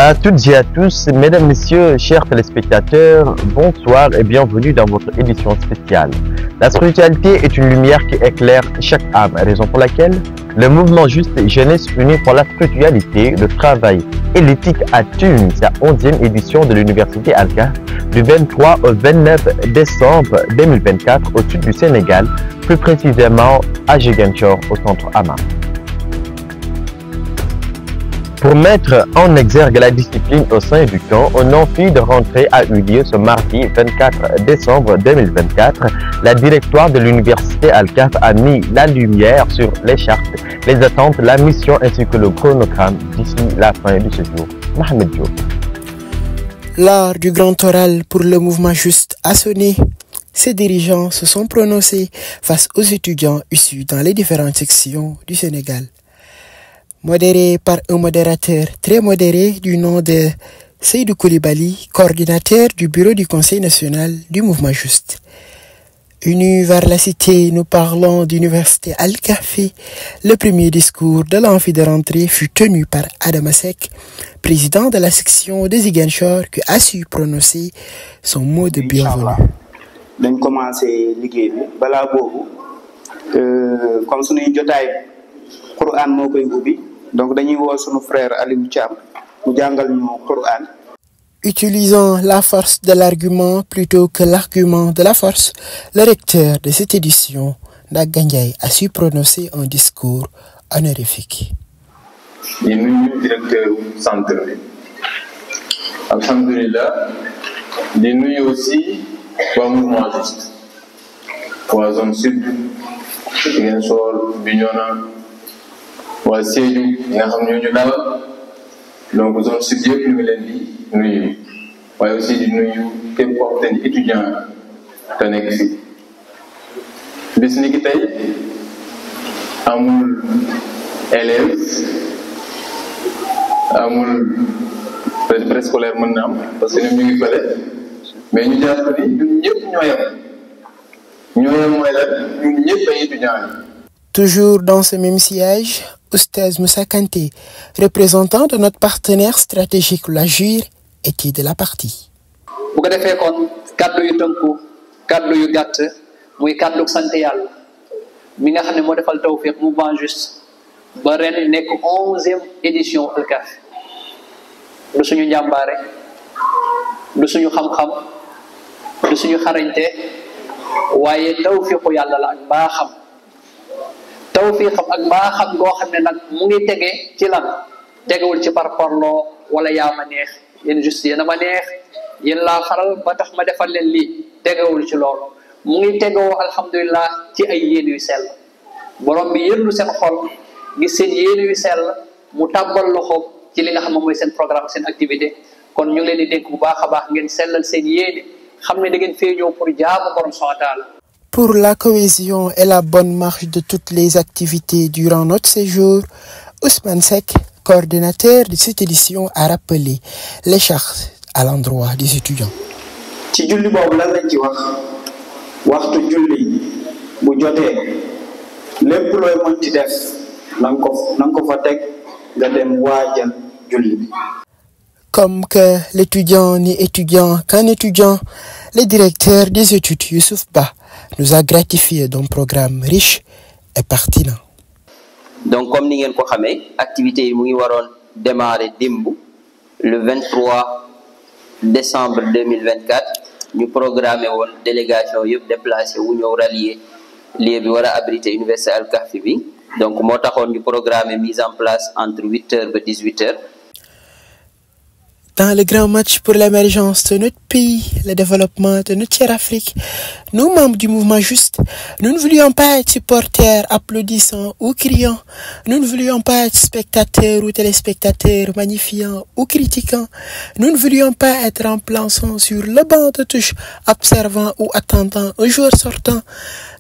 À toutes et à tous, mesdames, messieurs, chers téléspectateurs, bonsoir et bienvenue dans votre édition spéciale. La spiritualité est une lumière qui éclaire chaque âme, raison pour laquelle le mouvement Juste Jeunesse Unie pour la spiritualité, le travail et l'éthique a tenu sa 11e édition de l'Université Al-Kahf du 23 au 29 décembre 2024 au sud du Sénégal, plus précisément à Ziguinchor, au centre Ama. Pour mettre en exergue la discipline au sein du camp, un amphi de rentrée a eu lieu ce mardi 24 décembre 2024. La directoire de l'Université Al-Kahf a mis la lumière sur les chartes, les attentes, la mission ainsi que le chronogramme d'ici la fin de ce jour. Mohamed Diop. L'heure du grand oral pour le mouvement Juste a sonné. Ses dirigeants se sont prononcés face aux étudiants issus dans les différentes sections du Sénégal. Modéré par un modérateur très modéré du nom de Seydou Koulibaly, coordinateur du bureau du Conseil national du mouvement Juste. Unis vers la cité, nous parlons d'Université Al-Kahf. Le premier discours de l'amphi de rentrée fut tenu par Adama Seck, président de la section de Ziguinchor, qui a su prononcer son mot de bienvenue. Dañ commencé liggéey bi balaa boobu comme suñuy jotaay Quran moo koy ubbi donc dañuy woo sunu frère Aliou Thiam mu jàngal ñu Quran. Utilisant la force de l'argument plutôt que l'argument de la force, le recteur de cette édition, Ndaga Ndiaye, a su prononcer un discours honorifique. di nuyu directeur centre bi alhamdulilah di nuyu aussi waa mouvement Juste waa zone sud Ziguinchor Bignona waa Sédhiou nga xam ñoo ñu dalal donc zone sud yëpp ñu ngi leen di nuyu waaye aussi di nuyu képp koo xam ne étudiant te nekk fi bis ni ki tey amul élève amul préscolaire mën na am parce que ñoom ñu ngi fële mais ñu jàpp ni ñun ñëpp ñoo yem mooy la ñun ñëpp ay étudiants yi. Toujours dans ce même siège, Oustaz Moussa Kanté, représentant de notre partenaire stratégique l'AJUR, était de la partie. bu ko defee kon kàddu yu tënku kàddu yu gàtt muy kàddu sant yàlla mi nga xam ne moo defal tawfiq mouvement Juste ba ren nekk 11e édition Al-Kahf du suñu njàmbaare du suñu xam-xam du suñu xarañte waaye tawfiqu yàlla la ak baaxam tawfiqam ak baaxam goo xam ne nag mu ngi tege ci lan tegewul ci parparloo wala yaa ma neex yéen Juste yéen a ma neex yéen laa faral ba tax ma defal leen lii tegewul ci loolu mu ngi tegewoo alhamdulilah ci ay yéen yu sell borom bi yërlu seen xol gis seen yéen yu sell mu tàbbal loxo ci li nga xam ne mooy seen programme seen activité kon ñu ngi leen di dénk bu baax a baax ngeen sellal seen yéene xam ne da ngeen fee ñëw pour jaamu borom subhanahu wa taala. Pour la cohésion et la bonne marche de toutes les activités durant notre séjour, Ousmane Seck, coordinateur de cette édition, a rappelé les chartes à l'endroit des étudiants. ci julli boobu lan lañ ci wax waxtu julli bu jotee lépp looy mën ci def na nga ko fa teg nga dem waajal julli bi. Comme que l'étudiant n'est étudiant qu'un étudiant, le directeur des études Youssouf Ba nous a gratifié d'un programme riche et pertinent. Donc comme ni ngeen ko xamee activité yi mu ngi waroon démarrer démb le 23 décembre 2024 ñu programmé woon délégation yëpp déplacé wu ñëw rallier lieu bi war a abriter Université Al-Kahf bi donc moo taxoon ñu programmé mise en place entre 8h et 18h. Dans le grand match pour l'émergence de notre pays, le développement de notre chère Afrique, nous, membres du mouvement Juste, nous ne voulions pas être supporters applaudissants ou criants. Nous ne voulions pas être spectateurs ou téléspectateurs magnifiants ou critiquants. Nous ne voulions pas être remplaçants sur le banc de touche, observant ou attendant un joueur sortant.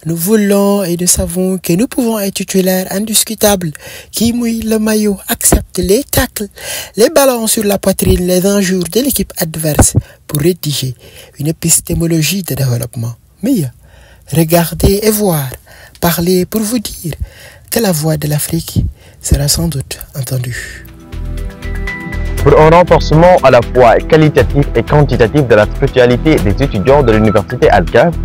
Nous voulons et nous savons que nous pouvons être titulaires indiscutables, qui mouillent le maillot, acceptent les tacles, les ballons sur la poitrine, les enjeux de l'équipe adverse pour rédiger une épistémologie de développement. Mais regardez et voir, parler pour vous dire que la voix de l'Afrique sera sans doute entendue. pour un renforcement à la fois qualitatif et quantitatif de la spiritualité des étudiants de l'université Al-Kahf.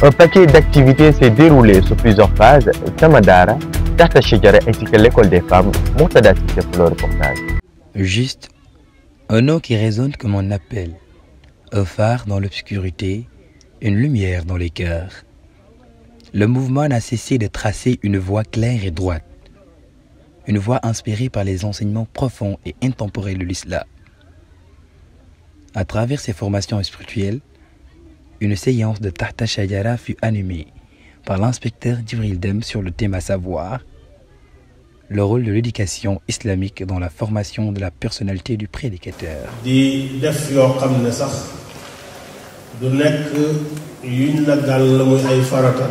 Un paquet d'activités s'est déroulé sur plusieurs phases. Samadara, Tahta Shajara ainsi que l'école des femmes. Mourtada Cissé pour le reportage. Juste, un nom qui résonne comme un appel, un phare dans l'obscurité, une lumière dans les cœurs. Le mouvement n'a cessé de tracer une voie claire et droite, une voie inspirée par les enseignements profonds et intemporels de l'islam. À travers ces formations spirituelles, une séance de Tahta Shajara fut animée par l'inspecteur Djibril Dem sur le thème à savoir le rôle de l'éducation islamique dans la formation de la personnalité du prédicateur. di def yoo xam ne sax du nekk yuñ la gàll muy ay farata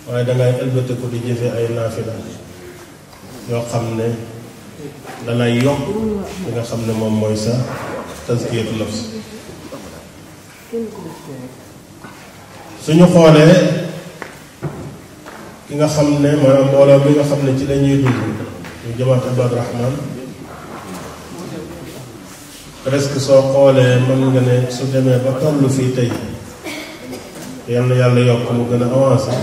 waaye dangay ëlbate ko di jëfe ay naafila yoo xam ne danay yokk li nga xam ne moom mooy sa tazkiyatu nafs. suñu xoolee ki nga xam ne maanaam mbooloo mi nga xam ne ci lañuy dund ñu jamaat Ibaadu Rahmaan presque soo xoolee mën nga ne su demee ba tollu fii tey yal na yàlla yokk mu gën a avancé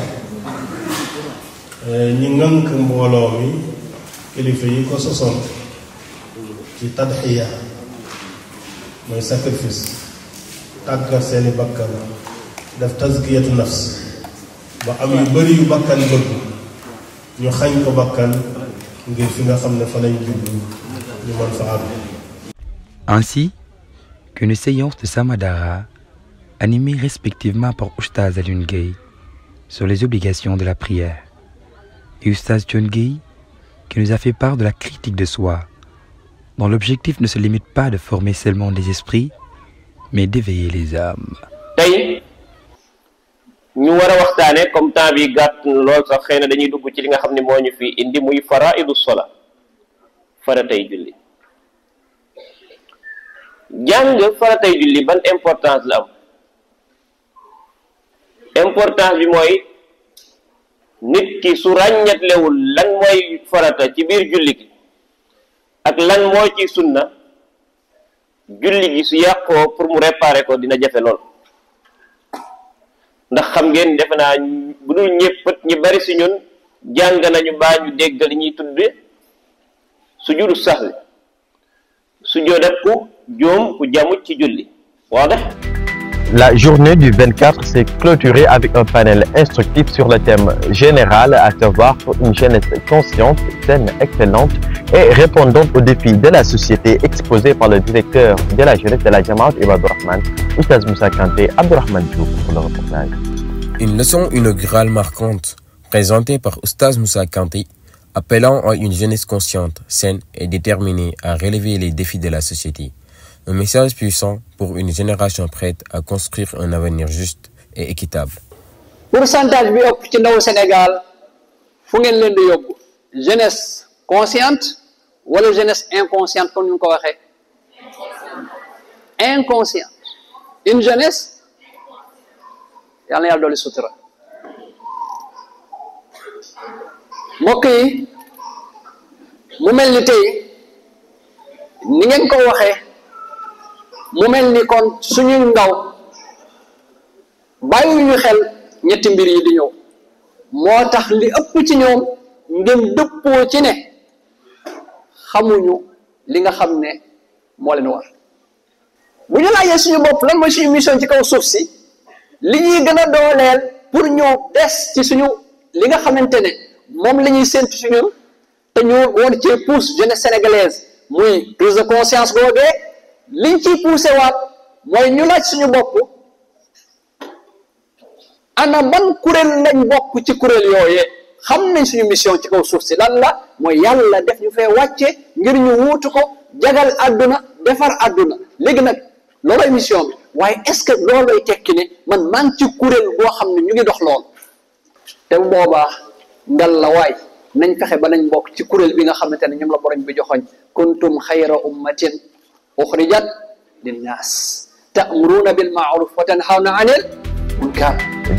ñi ngànk mbooloo mi kilifa yi ko sosoon ci tadxiya mooy sacrifice tàggat seeni bakkan def tazkiyatu nafs ba am yu bari yu bakkan bëgg ñu xañ ko bakkan ngir fi nga xam ne fa lañ jublu ñu mën fa àgg. Ainsi qu'une séance de Samadara animée respectivement par Oustaz Alioune Gueye sur les obligations de la prière et Oustaz John Gueye qui nous a fait part de la critique de soi, dont l'objectif ne se limite pas de former seulement des esprits, mais d'éveiller les âmes. tey ñu war a waxtaane comme temps bi gàtt lool sax xëy na dañuy dugg ci li nga xam ne moo ñu fi indi muy faraidu sola faratay julli. jàng faratay julli ban importance la am importance bi mooy nit ki su ràññatlewul lan mooy farata ci biir julli gi ak lan moo ci sunna julli gi su yàqoo pour mu réparer ko dina jafe lool. ndax xam ngeen defe naa bu dul ñëpp ñi bari si ñun jàng nañu baa ñu dégg li ñuy tudde sujudu sahwi sujjóot ak ku joom ku jamut ci julli waadax. La journée du 24 s'est clôturée avec un panel instructif sur le thème général, à savoir pour une jeunesse consciente, saine, excellente et répondante aux défis de la société exposés par le directeur de la jeunesse de la Jamaat Ibaadu Rahmaan, Oustaz Moussa Kanté Abdourahmane Diouf pour le reportage. Une leçon inaugurale marquante présentée par Oustaz Moussa Kanté, appelant à une jeunesse consciente, saine et déterminée à relever les défis de la société. Un message puissant pour une génération prête à construire un avenir juste et équitable. Pourcentage bi ëpp ci ndaw Sénégal fu ngeen leen di yóbbu jeunesse consciente wala jeunesse inconsciente comme ni ko waxee inconsciente une jeunesse yàlla na yàlla dolli sutura mbokk yi mu mel ni tey ni ngeen ko waxee mu mel ni kon suñu ndaw bàyyiwuñu xel ñetti mbir yi di ñëw moo tax li ëpp ci ñoom ngeen dëppoo ci ne xamuñu li nga xam ne moo leen war bu ñu laajee suñu bopp lan mooy suñu mission ci kaw suuf si li ñuy gën a dooleel pour ñoo des ci suñu li nga xamante ne moom la ñuy séntu ci ñun te ñu woon cee pousse jeunesse sénégalaise muy prise de conscience googee liñ ciy poussé waat mooy ñu laaj suñu bopp ana ban kuréel lañ bokk ci kuréel yooyee xam nañ suñu mission ci kaw suuf si lan la mooy yàlla def ñu fee wàcce ngir ñu wuutu ko jagal àdduna defar àdduna léegi nag loolooy mission bi waaye est-ce que loolooy tekki ne man maa ngi ci kuréel boo xam ne ñu ngi dox lool te bu boobaa ndal la waay nañ fexe ba nañ bokk ci kuréel bi nga xamante ne ñoom la borom bi joxoñ kuntum xayra ummatin uxrijat linnaas ta'muruna bil ma'ruf wa tanhawna 'anil munkar.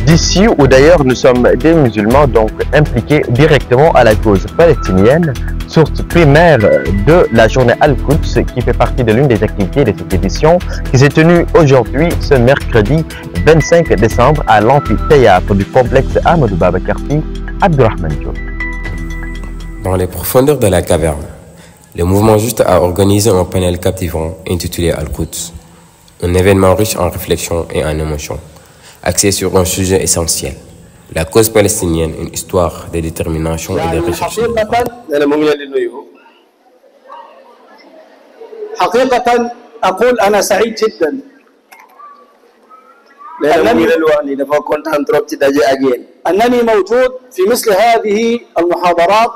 D'ici ou d'ailleurs, nous sommes des musulmans donc impliqués directement à la cause palestinienne. source primaire de la journée Al-Quds, qui fait partie de l'une des activités de cette édition, qui s'est tenue aujourd'hui, ce mercredi 25 décembre, à l'amphithéâtre du complexe Amadou Babakar Sy, Abdourahmane Diop. Dans les profondeurs de la caverne, le mouvement Juste a organisé un panel captivant intitulé Al-Quds, un événement riche en réflexion et en émotions, axé sur un sujet essentiel: la cause palestinienne, une histoire de détermination et de recherche. حقيقة أقول أنا سعيد جدا أنني موجود في مثل هذه المحاضرات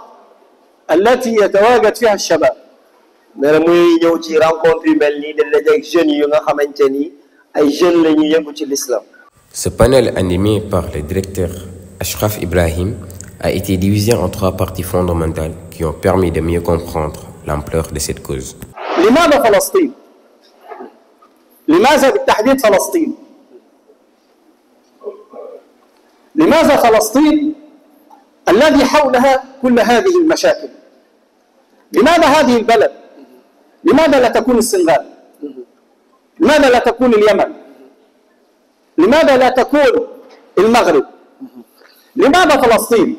التي يتواجد فيها الشباب. Ce panel animé par le directeur Ashraf Ibrahim a été divisé en 3 parties fondamentales qui ont permis de mieux comprendre l'ampleur de cette cause. لماذا فلسطين؟ لماذا بالتحديد فلسطين؟ لماذا فلسطين الذي حولها كل هذه المشاكل؟ لماذا هذه البلد؟ لماذا لا تكون السنغال؟ لماذا لا تكون اليمن؟ لماذا لا تكون المغرب؟ لماذا فلسطين؟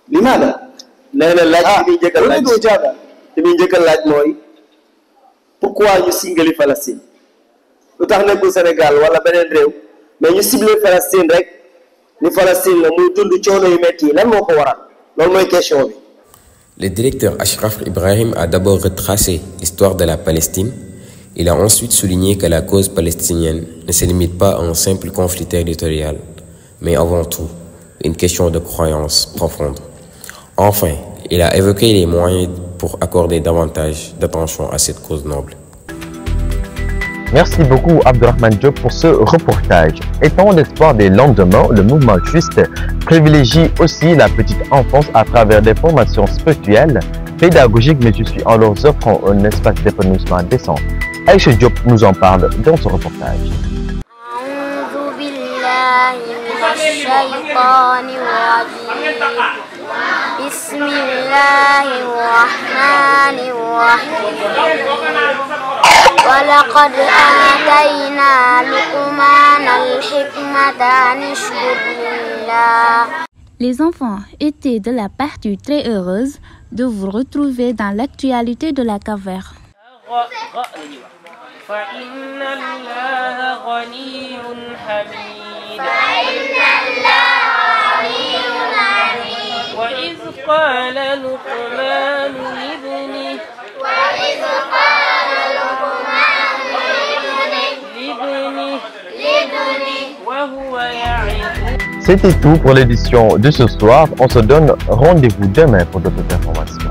لماذا؟ أريد إجابة. Pourquoi ñu singali Palestine lu tax nekkul Sénégal wala beneen réew mais ñu ciblé Palestine rek ni Palestine la muy dund coono yu metti lan moo ko waral loolu mooy question bi. Le directeur Ashraf Ibrahim a d'abord retracé l'histoire de la Palestine. Il a ensuite souligné que la cause palestinienne ne se limite pas à un simple conflit territorial, mais avant tout une question de croyance profonde. Enfin, il a évoqué les moyens pour accorder davantage d'attention à cette cause noble. Merci beaucoup Abdourahmane Diop pour ce reportage. Étant d'espoir des lendemains, le mouvement Juste privilégie aussi la petite enfance à travers des formations spirituelles, pédagogiques, mais aussi en leur offrant un espace d'épanouissement décent. Aïcha Diop nous en parle dans ce reportage. بسم الله الرحمن الرحيم ولقد آتينا لقمان الحكمة أن اشكر لله. Les enfants étaient de la partie très heureuse de vous retrouver dans l'actualité de la caverne. فإن الله غني حميد وإذ قال لقمان لابنه وهو يعظه. C'était tout pour l'édition de ce soir. On se donne rendez-vous demain pour d'autres informations.